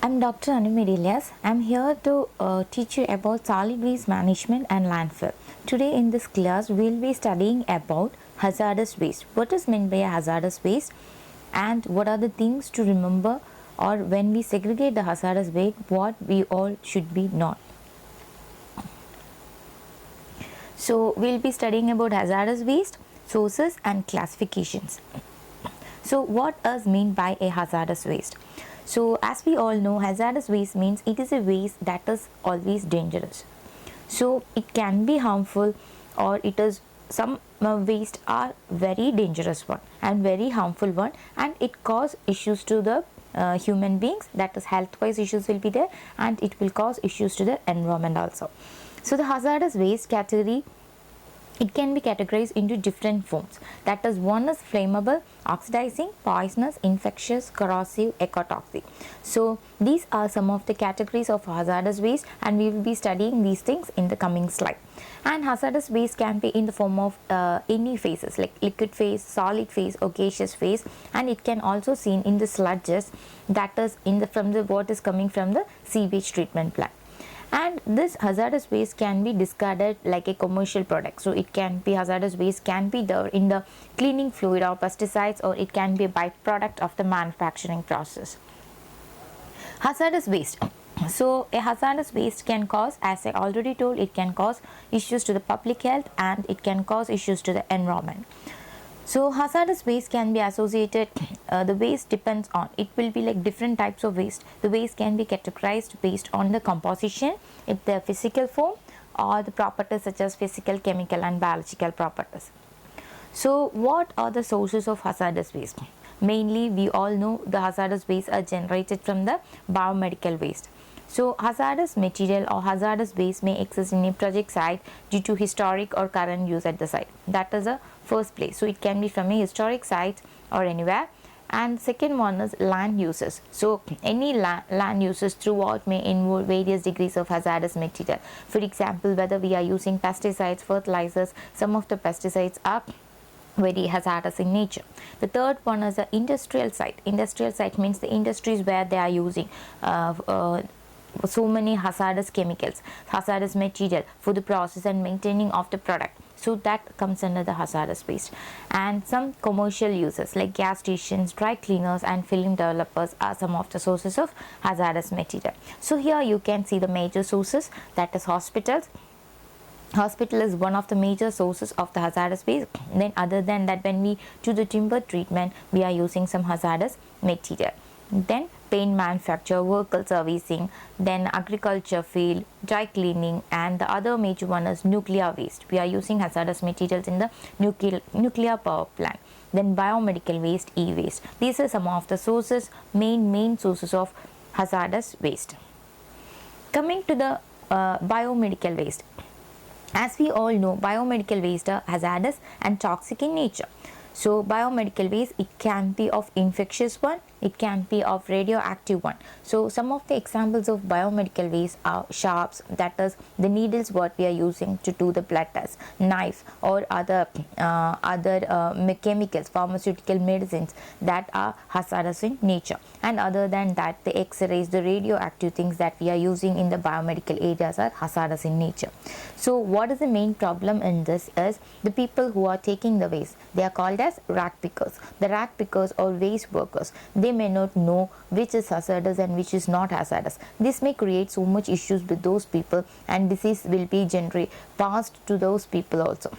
I'm Dr. Anumidilias. I'm here to teach you about solid waste management and landfill. Today in this class, we'll be studying about hazardous waste. What is meant by a hazardous waste and what are the things to remember, or when we segregate the hazardous waste, what we all should be not. So we'll be studying about hazardous waste, sources and classifications. So what does mean by a hazardous waste? So as we all know, hazardous waste means it is a waste that is always dangerous. So it can be harmful, or it is some waste are very dangerous one and very harmful one, and it cause issues to the human beings, that is health wise issues will be there, and it will cause issues to the environment also. So the hazardous waste category, it can be categorized into different forms. That is, one is flammable, oxidizing, poisonous, infectious, corrosive, ecotoxic. So these are some of the categories of hazardous waste, and we will be studying these things in the coming slide. And hazardous waste can be in the form of any phases, like liquid phase, solid phase, or gaseous phase, and it can also seen in the sludges, that is in the from the what is coming from the sewage treatment plant. And this hazardous waste can be discarded like a commercial product. So it can be, hazardous waste can be there in the cleaning fluid or pesticides, or it can be a byproduct of the manufacturing process. Hazardous waste. So a hazardous waste can cause, as I already told, it can cause issues to the public health and it can cause issues to the environment. So hazardous waste can be associated, the waste depends on, it will be like different types of waste. The waste can be categorized based on the composition, if the physical form, or the properties such as physical, chemical and biological properties. So what are the sources of hazardous waste? Mainly we all know the hazardous waste are generated from the biomedical waste. So hazardous material or hazardous waste may exist in a project site due to historic or current use at the site. That is the first place. So it can be from a historic site or anywhere. And second one is land uses. So any land uses throughout may involve various degrees of hazardous material. For example, whether we are using pesticides, fertilizers, some of the pesticides are very hazardous in nature. The third one is the industrial site. Industrial site means the industries where they are using so many hazardous chemicals, hazardous material for the process and maintaining of the product. So that comes under the hazardous waste. And some commercial uses like gas stations, dry cleaners and film developers are some of the sources of hazardous material. So here you can see the major sources, that is hospitals. Hospital is one of the major sources of the hazardous waste. Then other than that, when we do the timber treatment, we are using some hazardous material. Then paint manufacture, vehicle servicing, then agriculture field, dry cleaning, and the other major one is nuclear waste. We are using hazardous materials in the nuclear power plant. Then biomedical waste, e-waste. These are some of the sources, main sources of hazardous waste. Coming to the biomedical waste. As we all know, biomedical waste are hazardous and toxic in nature. So biomedical waste, it can be of infectious one, it can be of radioactive one. So some of the examples of biomedical waste are sharps, that is the needles what we are using to do the blood test, knife or other chemicals, pharmaceutical medicines that are hazardous in nature. And other than that, the x-rays, the radioactive things that we are using in the biomedical areas are hazardous in nature. So what is the main problem in this is the people who are taking the waste, they are called as rag pickers. The rag pickers or waste workers, they may not know which is hazardous and which is not hazardous. This may create so much issues with those people, and disease will be generally passed to those people also.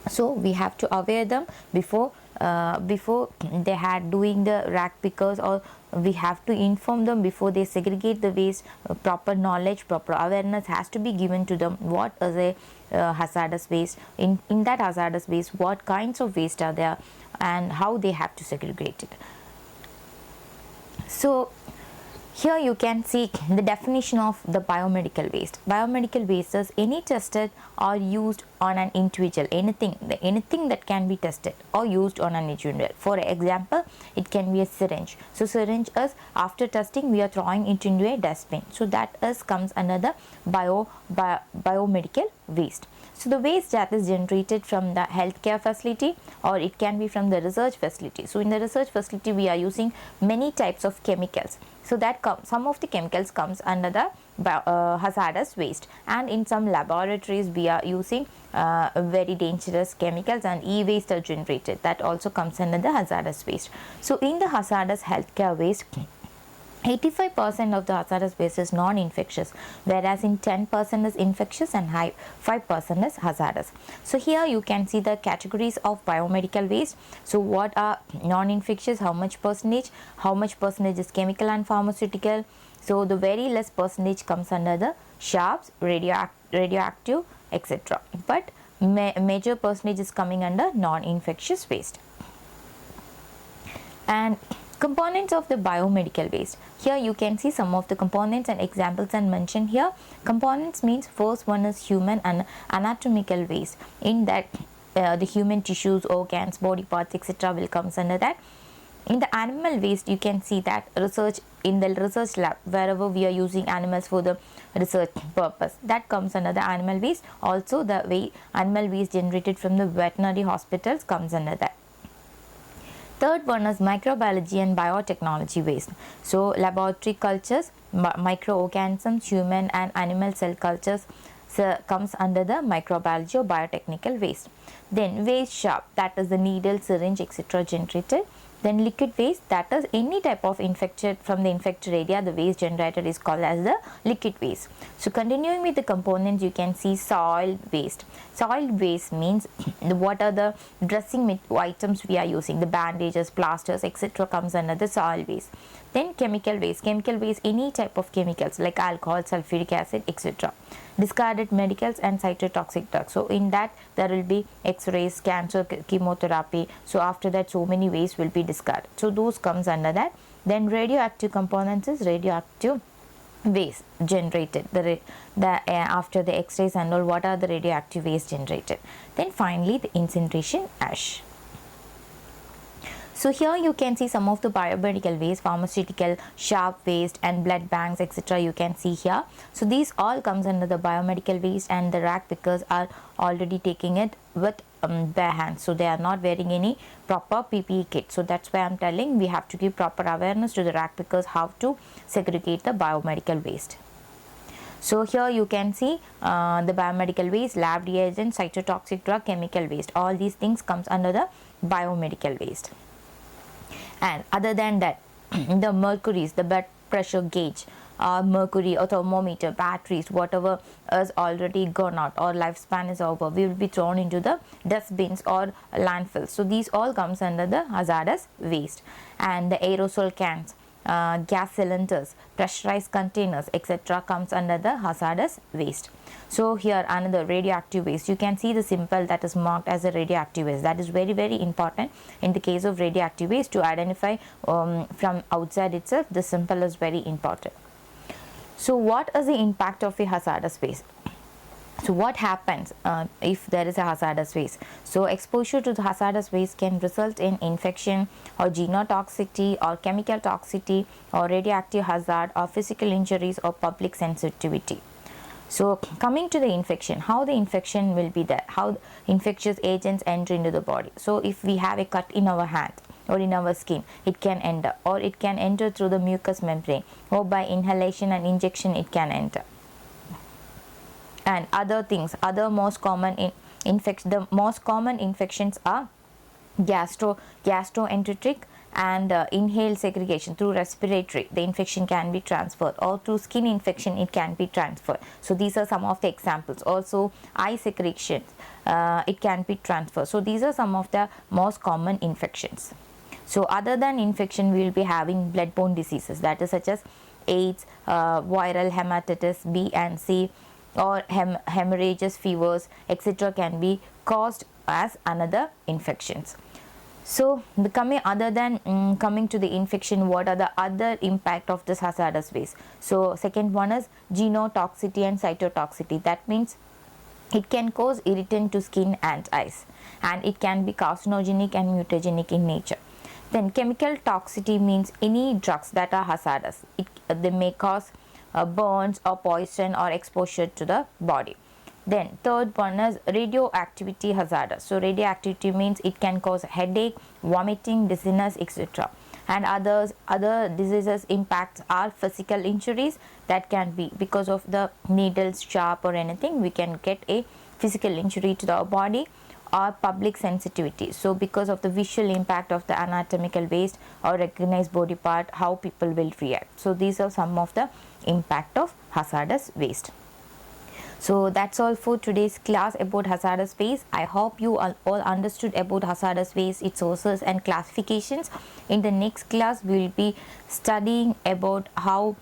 So we have to aware them before they had doing the rag pickers, or we have to inform them before they segregate the waste. Proper knowledge, proper awareness has to be given to them. What is a hazardous waste? In that hazardous waste, what kinds of waste are there and how they have to segregate it. So here you can see the definition of the biomedical waste. Biomedical waste is any tested or used on an individual, anything that can be tested or used on an individual. For example, it can be a syringe. So syringe is, after testing, we are throwing it into a dustbin. So that comes under the biomedical waste. So the waste that is generated from the healthcare facility, or it can be from the research facility. So in the research facility we are using many types of chemicals, so that some of the chemicals comes under the hazardous waste, and in some laboratories we are using very dangerous chemicals and e-waste are generated, that also comes under the hazardous waste. So in the hazardous healthcare waste, 85% of the hazardous waste is non-infectious, whereas in 10% is infectious and 5% is hazardous. So here you can see the categories of biomedical waste. So what are non-infectious, how much percentage is chemical and pharmaceutical. So the very less percentage comes under the sharps, radioactive, etc. But major percentage is coming under non-infectious waste. And components of the biomedical waste. Here you can see some of the components and examples and mentioned here. Components means first one is human and anatomical waste. In that the human tissues, organs, body parts, etc. will comes under that. In the animal waste, you can see that in the research lab, wherever we are using animals for the research purpose, that comes under the animal waste. Also the animal waste generated from the veterinary hospitals comes under that. Third one is microbiology and biotechnology waste. So laboratory cultures, microorganisms, human and animal cell cultures comes under the microbiology or biotechnical waste. Then waste sharp, that is the needle, syringe, etc. generated. Then liquid waste, that is any type of from the infected area, the waste generated is called as the liquid waste. So continuing with the components, you can see soil waste. Soil waste means what are the dressing items we are using, the bandages, plasters, etc. comes under the soil waste. Then chemical waste, any type of chemicals like alcohol, sulfuric acid, etc. Discarded medicals and cytotoxic drugs. So in that there will be x-rays, cancer, chemotherapy. So after that so many waste will be discarded. So those comes under that. Then radioactive components is radioactive waste generated, after the x-rays and all, what are the radioactive waste generated. Then finally the incineration ash. So here you can see some of the biomedical waste, pharmaceutical, sharp waste and blood banks, etc. you can see here. So these all comes under the biomedical waste, and the rag pickers are already taking it with their hands. So they are not wearing any proper PPE kit. So that's why I'm telling we have to give proper awareness to the rag pickers how to segregate the biomedical waste. So here you can see the biomedical waste, lab reagents, cytotoxic drug, chemical waste. All these things comes under the biomedical waste. And other than that, the mercuries, the blood pressure gauge, mercury or thermometer, batteries, whatever is already gone out or lifespan is over, we will be thrown into the dustbins or landfills. So these all comes under the hazardous waste. And the aerosol cans, gas cylinders, pressurized containers, etc. comes under the hazardous waste. So here another radioactive waste, you can see the symbol that is marked as a radioactive waste. That is very very important in the case of radioactive waste to identify from outside itself. The symbol is very important. So what is the impact of a hazardous waste? So what happens if there is a hazardous waste? So exposure to the hazardous waste can result in infection or genotoxicity or chemical toxicity or radioactive hazard or physical injuries or public sensitivity. So coming to the infection, how the infection will be there, how infectious agents enter into the body. So if we have a cut in our hand or in our skin, it can enter, or it can enter through the mucous membrane, or by inhalation and injection it can enter. And other things, other most common the most common infections are gastroenteric and inhaled segregation. Through respiratory the infection can be transferred, or through skin infection it can be transferred. So these are some of the examples. Also eye secretion, it can be transferred. So these are some of the most common infections. So other than infection, we will be having bloodborne diseases, that is such as AIDS, viral hepatitis B and C, or hemorrhages, fevers, etc. can be caused as another infections. So coming to the infection, what are the other impact of this hazardous waste? So second one is genotoxicity and cytotoxicity. That means it can cause irritant to skin and eyes, and it can be carcinogenic and mutagenic in nature. Then chemical toxicity means any drugs that are hazardous. They may cause burns or poison or exposure to the body. Then third one is radioactivity hazardous. So radioactivity means it can cause headache, vomiting, dizziness, etc. And other diseases impacts are physical injuries, that can be because of the needles sharp or anything, we can get a physical injury to the body, or public sensitivity. So because of the visual impact of the anatomical waste or recognized body part, how people will react. So these are some of the impact of hazardous waste. So that's all for today's class about hazardous waste. I hope you all understood about hazardous waste, its sources and classifications. In the next class, we will be studying about how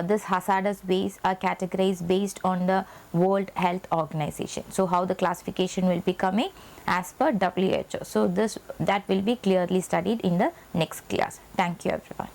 this hazardous waste are categorized based on the World Health Organization. So how the classification will be coming as per WHO. So that will be clearly studied in the next class. Thank you everyone.